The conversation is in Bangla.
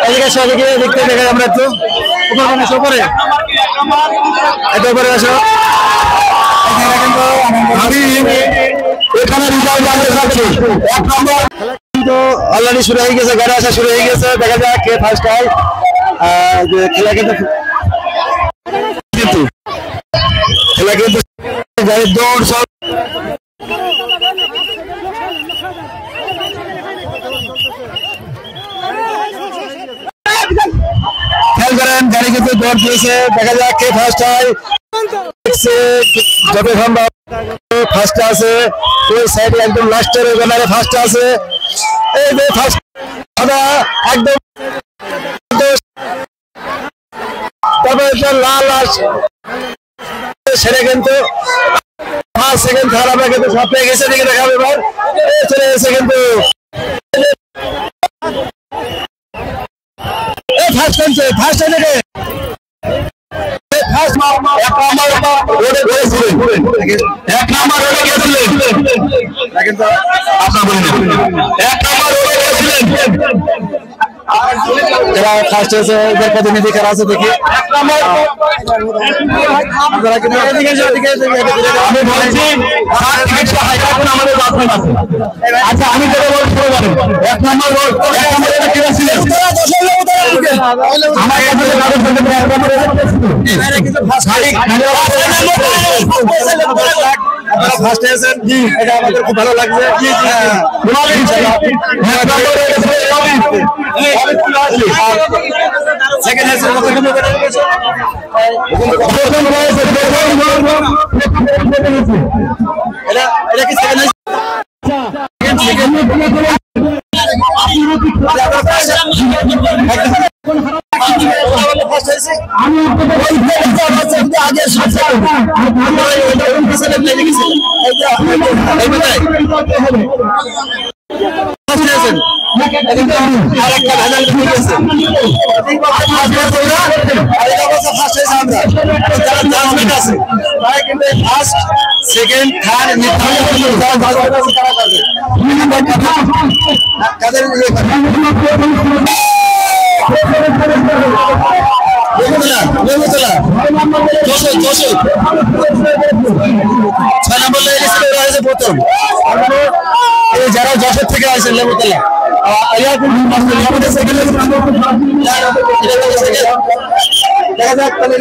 এদিকে সবাইকে দেখতে দেখাই আমরা একটু উপর মানে উপরে এটা উপরে আসো আমি এখানে রিজাল্ট জানতে চাচ্ছি এক নম্বর তো অলরেডি শুরু হয়ে গেছে গাড়ি আসা শুরু হয়ে গেছে দেখা যাক কে ফার্স্ট হয় খেলা কিন্তু গাড়ির দৌড় সব খেয়াল করেন গাড়ি কিন্তু দৌড় দিয়েছে দেখা যাক কে ফার্স্ট হয় যত সম্ভব ফার্স্ট আছে ওই সাইডে একদম লাস্টের ওখানে ফার্স্ট আছে এই যে ফার্স্ট একদম তবে লাল সেটা কিন্তু ফার্স্ট সেকেন্ড থার্ড আমরা কিন্তু সব পেয়ে গেছে দিকে দেখাবে এবার চলে গেছে কিন্তু ফার্স্ট টাইম ফার্স্ট টাইম থেকে এক নম্বর রোডে গেছিলেন আপনার বলেন এক নম্বর রোডে গেছিলেন যারা ফার্স্ট হয়েছে এদের প্রতিনিধি কারা আছে দেখি আমি বলছি আমাদের বাথরুম আছে আচ্ছা আমি যেটা বলছি এক নম্বর রোড এক নম্বরে কে ছিলেন আমার কাছে ফার্স্ট হয়েছেন জি এটা আমাদের খুব ভালো লাগছে জি সেকেন্ড হয়েছে এটা কি সেকেন্ড সেকেন্ড থার্ড যারা যশোর থেকে আসেন লেবুতলা দেখা যাক তাহলে